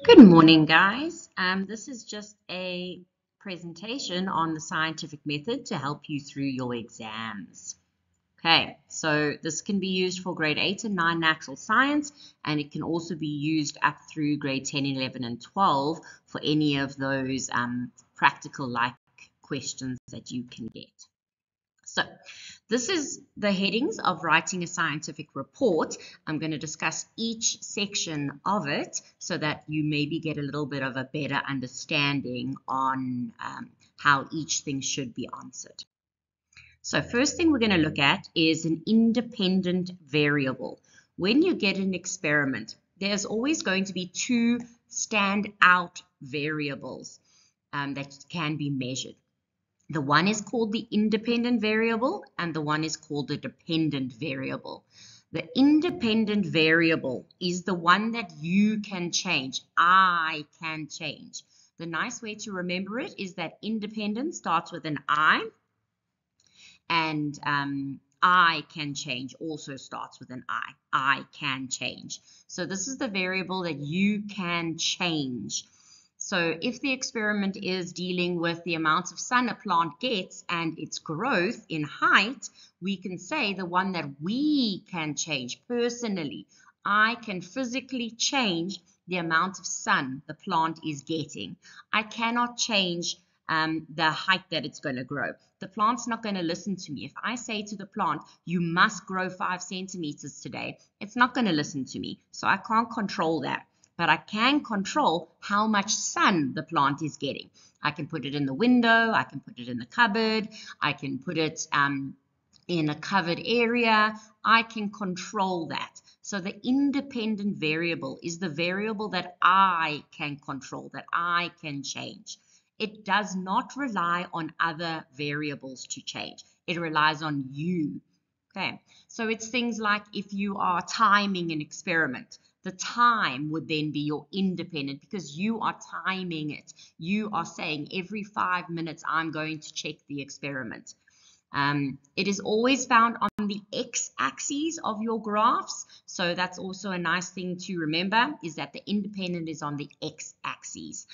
Good morning, guys. This is just a presentation on the scientific method to help you through your exams. Okay, so this can be used for grade 8 and 9 natural science, and it can also be used up through grade 10, 11, and 12 for any of those practical-like questions that you can get. So this is the headings of writing a scientific report. I'm going to discuss each section of it so that you maybe get a little bit of a better understanding on how each thing should be answered. So first thing we're going to look at is an independent variable. When you get an experiment, there's always going to be two standout variables that can be measured. The one is called the independent variable and the one is called the dependent variable. The independent variable is the one that you can change. I can change. The nice way to remember it is that independent starts with an I, and I can change also starts with an I. I can change. So this is the variable that you can change. So if the experiment is dealing with the amount of sun a plant gets and its growth in height, we can say the one that we can change personally. I can physically change the amount of sun the plant is getting. I cannot change the height that it's going to grow. The plant's not going to listen to me. If I say to the plant, you must grow 5 centimeters today, it's not going to listen to me. So I can't control that. But I can control how much sun the plant is getting. I can put it in the window, I can put it in the cupboard, I can put it in a covered area. I can control that. So the independent variable is the variable that I can control, that I can change. It does not rely on other variables to change. It relies on you. Okay, so it's things like if you are timing an experiment, the time would then be your independent because you are timing it. You are saying every 5 minutes I'm going to check the experiment. It is always found on the x-axis of your graphs. So that's also a nice thing to remember is that the independent is on the x-axis.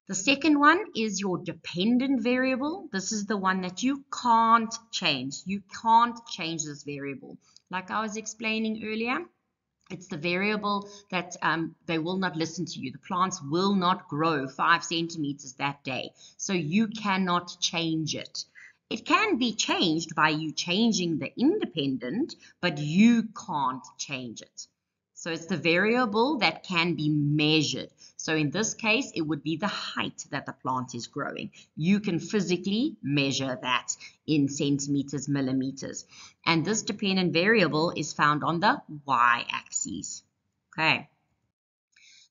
The second one is your dependent variable. This is the one that you can't change. You can't change this variable. Like I was explaining earlier, it's the variable that they will not listen to you. The plants will not grow 5 centimeters that day. So you cannot change it. It can be changed by you changing the independent, but you can't change it. So it's the variable that can be measured. So in this case, it would be the height that the plant is growing. You can physically measure that in centimeters, millimeters. And this dependent variable is found on the y-axis. Okay.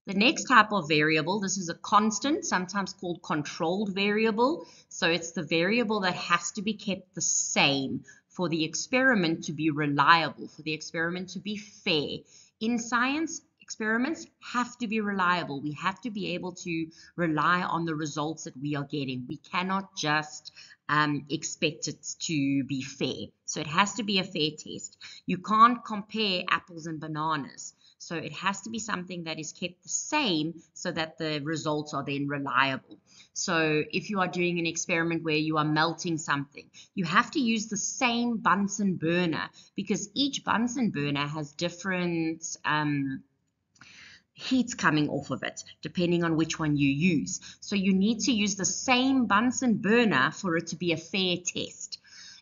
The next type of variable, this is a constant, sometimes called controlled variable. So it's the variable that has to be kept the same for the experiment to be reliable, for the experiment to be fair. In science, experiments have to be reliable. We have to be able to rely on the results that we are getting. We cannot just expect it to be fair. So it has to be a fair test. You can't compare apples and bananas. So it has to be something that is kept the same so that the results are then reliable. So if you are doing an experiment where you are melting something, you have to use the same Bunsen burner because each Bunsen burner has different heat coming off of it, depending on which one you use. So you need to use the same Bunsen burner for it to be a fair test.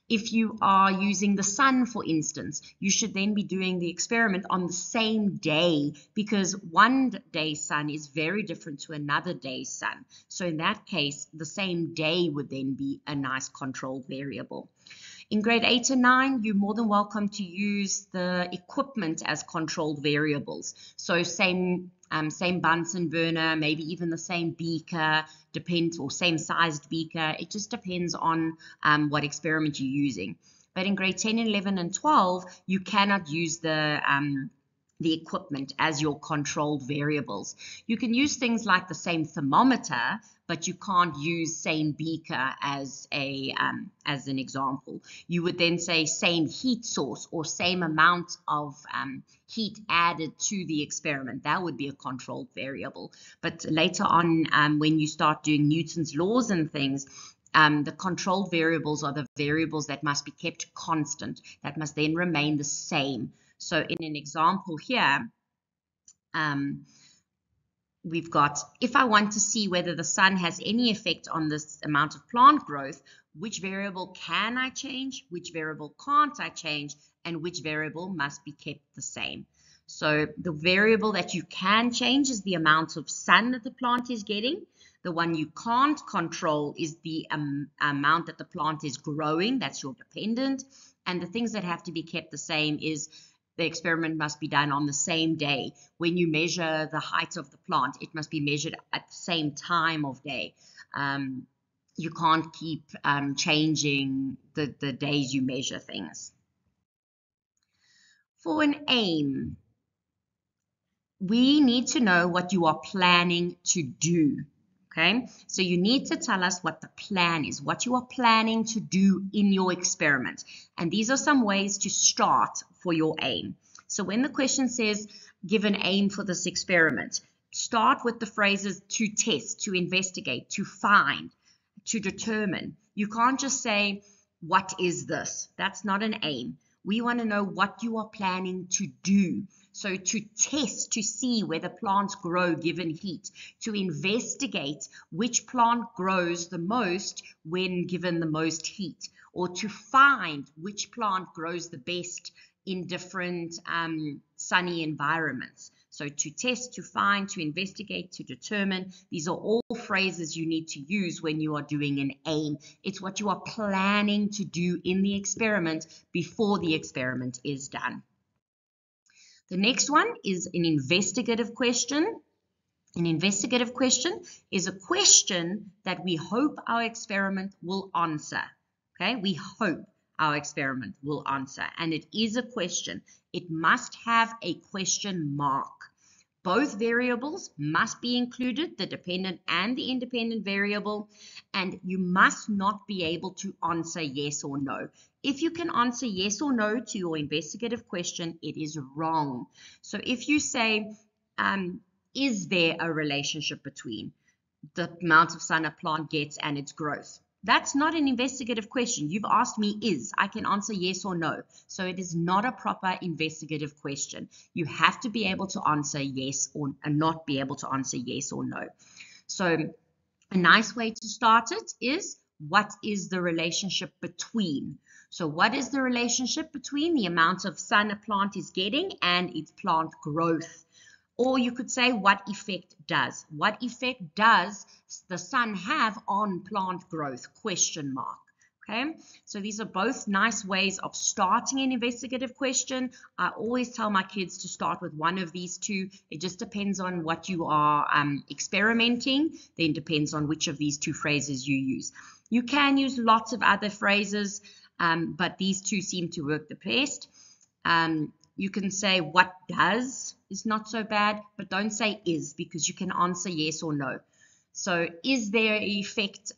If you are using the sun, for instance, you should then be doing the experiment on the same day because one day's sun is very different to another day's sun. So in that case, the same day would then be a nice control variable. In grade 8 and 9, you're more than welcome to use the equipment as controlled variables. So same Bunsen burner, maybe even the same beaker, or same sized beaker. It just depends on what experiment you're using. But in grade 10, 11, and 12, you cannot use the the equipment as your controlled variables. You can use things like the same thermometer, but you can't use same beaker as an example. You would then say same heat source or same amount of heat added to the experiment. That would be a controlled variable. But later on, when you start doing Newton's laws and things, the controlled variables are the variables that must be kept constant, that must then remain the same. So in an example here, we've got, if I want to see whether the sun has any effect on this amount of plant growth, which variable can I change, which variable can't I change, and which variable must be kept the same. So the variable that you can change is the amount of sun that the plant is getting. The one you can't control is the amount that the plant is growing. That's your dependent. And the things that have to be kept the same is the experiment must be done on the same day. When you measure the height of the plant, it must be measured at the same time of day. You can't keep changing the days you measure things. For an aim, we need to know what you are planning to do. Okay, so you need to tell us what the plan is, what you are planning to do in your experiment. And these are some ways to start for your aim. So when the question says, give an aim for this experiment, start with the phrases to test, to investigate, to find, to determine. You can't just say, what is this? That's not an aim. We want to know what you are planning to do. So to test, to see whether plants grow given heat, to investigate which plant grows the most when given the most heat, or to find which plant grows the best in different sunny environments. So to test, to find, to investigate, to determine, these are all phrases you need to use when you are doing an aim. It's what you are planning to do in the experiment before the experiment is done. The next one is an investigative question. An investigative question is a question that we hope our experiment will answer. Okay, we hope our experiment will answer, and it is a question. It must have a question mark. Both variables must be included, the dependent and the independent variable, and you must not be able to answer yes or no. If you can answer yes or no to your investigative question, it is wrong. So if you say, is there a relationship between the amount of sun a plant gets and its growth? That's not an investigative question. You've asked me is. I can answer yes or no. So it is not a proper investigative question. You have to be able to answer yes or not be able to answer yes or no. So a nice way to start it is, what is the relationship between? So what is the relationship between the amount of sun a plant is getting and its plant growth? Or you could say, what effect does? What effect does the sun have on plant growth? Question mark. Okay, so these are both nice ways of starting an investigative question. I always tell my kids to start with one of these two. It just depends on what you are experimenting. Then depends on which of these two phrases you use. You can use lots of other phrases, but these two seem to work the best. You can say what does is not so bad, but don't say is, because you can answer yes or no. So is there an effect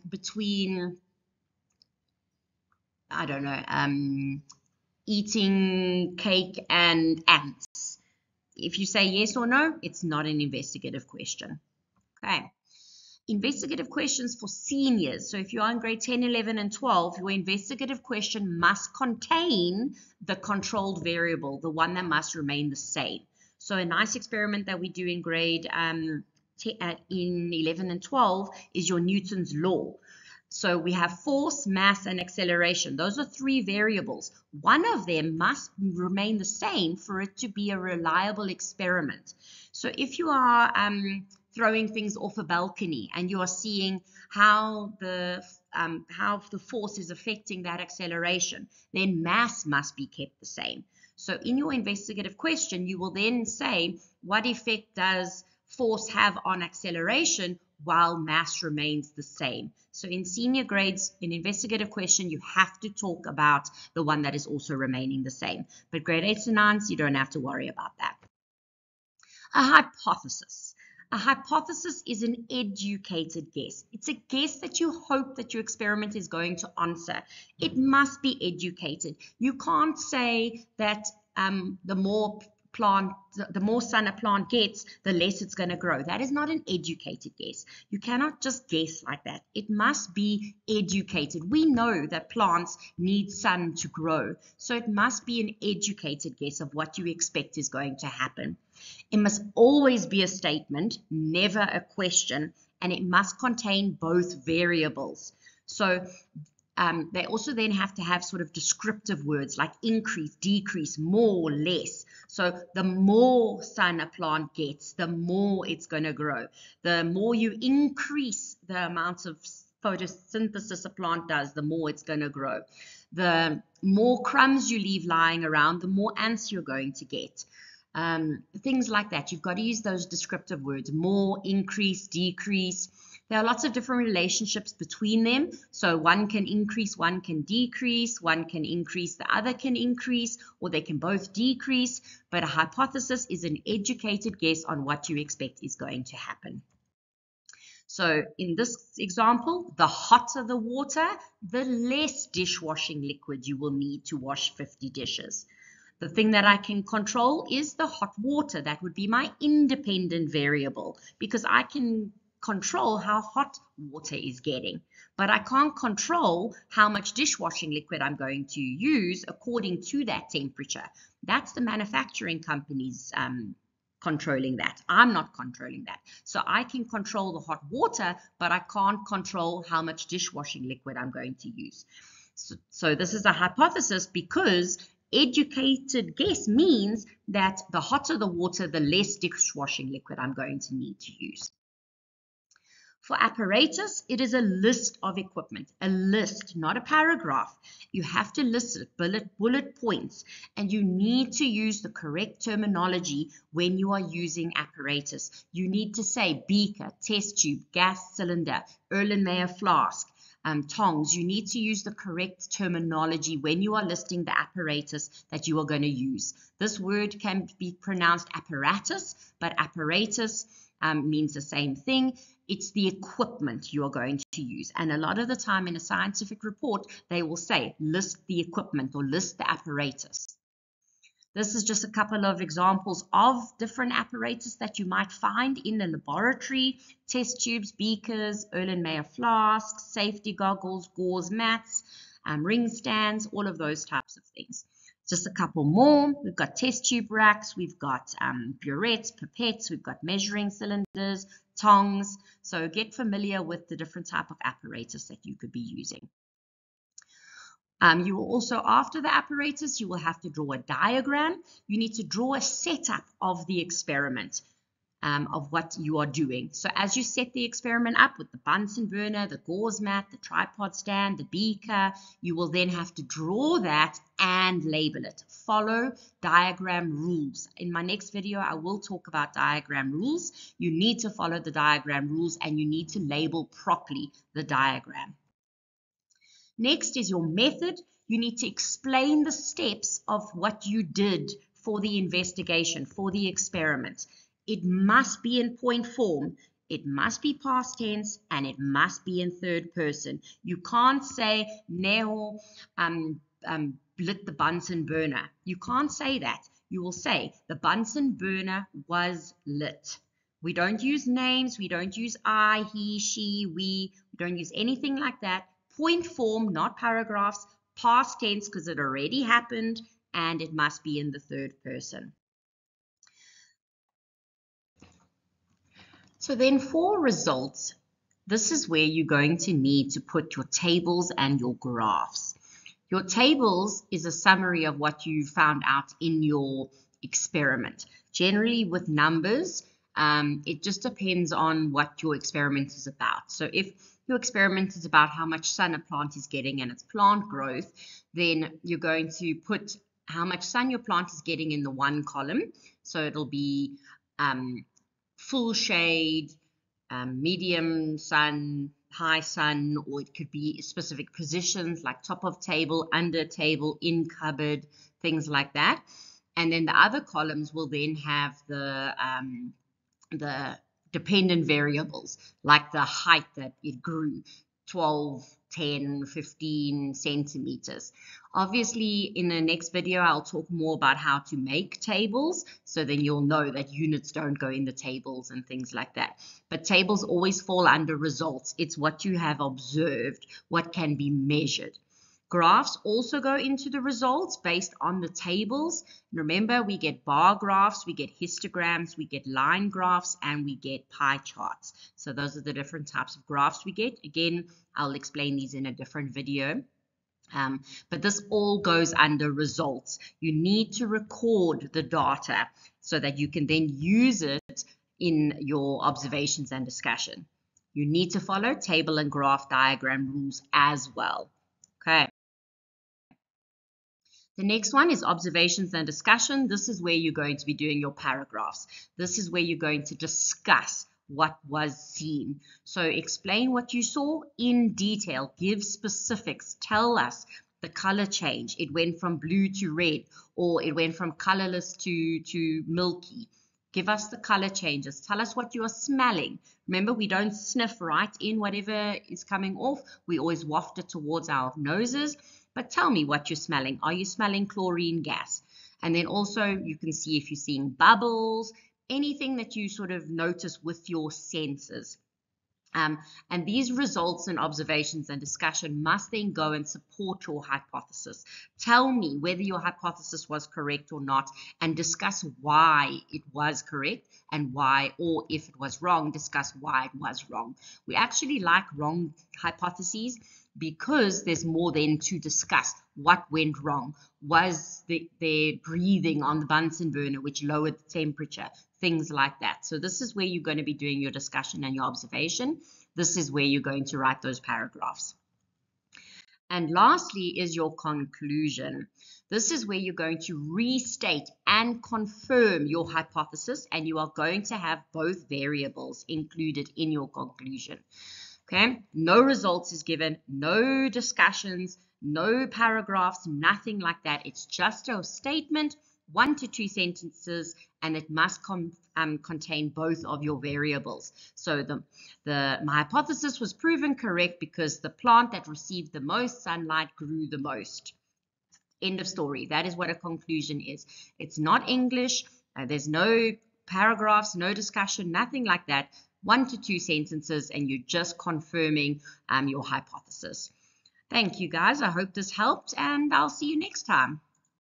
between, I don't know, eating cake and ants? If you say yes or no, it's not an investigative question. Okay. Investigative questions for seniors. So if you are in grade 10, 11, and 12, your investigative question must contain the controlled variable, the one that must remain the same. So a nice experiment that we do in grade in 11 and 12 is your Newton's law. So we have force, mass, and acceleration. Those are three variables. One of them must remain the same for it to be a reliable experiment. So if you are throwing things off a balcony and you are seeing how the force is affecting that acceleration, then mass must be kept the same. So in your investigative question, you will then say, what effect does force have on acceleration while mass remains the same. So in senior grades, in investigative question, you have to talk about the one that is also remaining the same. But grade 8s and 9s, you don't have to worry about that. A hypothesis. A hypothesis is an educated guess. It's a guess that you hope that your experiment is going to answer. It must be educated. You can't say that the more sun a plant gets, the less it's going to grow. That is not an educated guess. You cannot just guess like that. It must be educated. We know that plants need sun to grow, so it must be an educated guess of what you expect is going to happen. It must always be a statement, never a question, and it must contain both variables. So they also then have to have sort of descriptive words like increase, decrease, more, less. So the more sun a plant gets, the more it's going to grow. The more you increase the amount of photosynthesis a plant does, the more it's going to grow. The more crumbs you leave lying around, the more ants you're going to get. Things like that. You've got to use those descriptive words, more, increase, decrease. There are lots of different relationships between them. So one can increase, one can decrease, one can increase, the other can increase, or they can both decrease. But a hypothesis is an educated guess on what you expect is going to happen. So in this example, the hotter the water, the less dishwashing liquid you will need to wash 50 dishes. The thing that I can control is the hot water. That would be my independent variable because I can control how hot water is getting, but I can't control how much dishwashing liquid I'm going to use according to that temperature. That's the manufacturing companies controlling that. I'm not controlling that. So I can control the hot water, but I can't control how much dishwashing liquid I'm going to use. So this is a hypothesis because educated guess means that the hotter the water, the less dishwashing liquid I'm going to need to use. For apparatus, it is a list of equipment, a list, not a paragraph. You have to list it, bullet points, and you need to use the correct terminology when you are using apparatus. You need to say beaker, test tube, gas cylinder, Erlenmeyer flask, tongs. You need to use the correct terminology when you are listing the apparatus that you are going to use. This word can be pronounced apparatus, but apparatus means the same thing. It's the equipment you are going to use. And a lot of the time in a scientific report, they will say, list the equipment or list the apparatus. This is just a couple of examples of different apparatus that you might find in the laboratory: test tubes, beakers, Erlenmeyer flasks, safety goggles, gauze mats, ring stands, all of those types of things. Just a couple more. We've got test tube racks, we've got burettes, pipettes, we've got measuring cylinders, tongs. So get familiar with the different type of apparatus that you could be using. You will also, after the apparatus, you will have to draw a diagram. You need to draw a setup of the experiment, of what you are doing. So as you set the experiment up with the Bunsen burner, the gauze mat, the tripod stand, the beaker, you will then have to draw that and label it. Follow diagram rules. In my next video, I will talk about diagram rules. You need to follow the diagram rules and you need to label properly the diagram. Next is your method. You need to explain the steps of what you did for the investigation, for the experiment. It must be in point form, it must be past tense, and it must be in third person. You can't say, Neo lit the Bunsen burner. You can't say that. You will say, the Bunsen burner was lit. We don't use names, we don't use I, he, she, we don't use anything like that. Point form, not paragraphs, past tense because it already happened, and it must be in the third person. So then for results, this is where you're going to need to put your tables and your graphs. Your tables is a summary of what you found out in your experiment. Generally with numbers, it just depends on what your experiment is about. So if your experiment is about how much sun a plant is getting and its plant growth, then you're going to put how much sun your plant is getting in the one column. So it'll be full shade, medium sun, high sun, or it could be specific positions like top of table, under table, in cupboard, things like that. And then the other columns will then have the dependent variables, like the height that it grew, 12, 10, 15 centimeters. Obviously, in the next video, I'll talk more about how to make tables, so then you'll know that units don't go in the tables and things like that. But tables always fall under results. It's what you have observed, what can be measured. Graphs also go into the results based on the tables. Remember, we get bar graphs, we get histograms, we get line graphs, and we get pie charts. So those are the different types of graphs we get. Again, I'll explain these in a different video. But this all goes under results. You need to record the data so that you can then use it in your observations and discussion. You need to follow table and graph diagram rules as well. Okay. The next one is observations and discussion. This is where you're going to be doing your paragraphs. This is where you're going to discuss what was seen. So explain what you saw in detail, give specifics, tell us the color change. It went from blue to red, or it went from colorless to milky. Give us the color changes. Tell us what you are smelling. Remember, we don't sniff right in whatever is coming off. We always waft it towards our noses. But tell me what you're smelling. Are you smelling chlorine gas? And then also you can see if you're seeing bubbles, anything that you sort of notice with your senses. And these results and observations and discussion must then go and support your hypothesis. Tell me whether your hypothesis was correct or not, and discuss why it was correct and why, or if it was wrong, discuss why it was wrong. We actually like wrong hypotheses because there's more then to discuss. What went wrong? Was there breathing on the Bunsen burner which lowered the temperature? Things like that. So this is where you're going to be doing your discussion and your observation. This is where you're going to write those paragraphs. And lastly is your conclusion. This is where you're going to restate and confirm your hypothesis, and you are going to have both variables included in your conclusion. Okay, no results is given, no discussions, no paragraphs, nothing like that. It's just a statement, 1 to 2 sentences, and it must contain both of your variables. So my hypothesis was proven correct because the plant that received the most sunlight grew the most. End of story. That is what a conclusion is. It's not English. There's no paragraphs, no discussion, nothing like that. 1 to 2 sentences, and you're just confirming your hypothesis. Thank you, guys. I hope this helped, and I'll see you next time.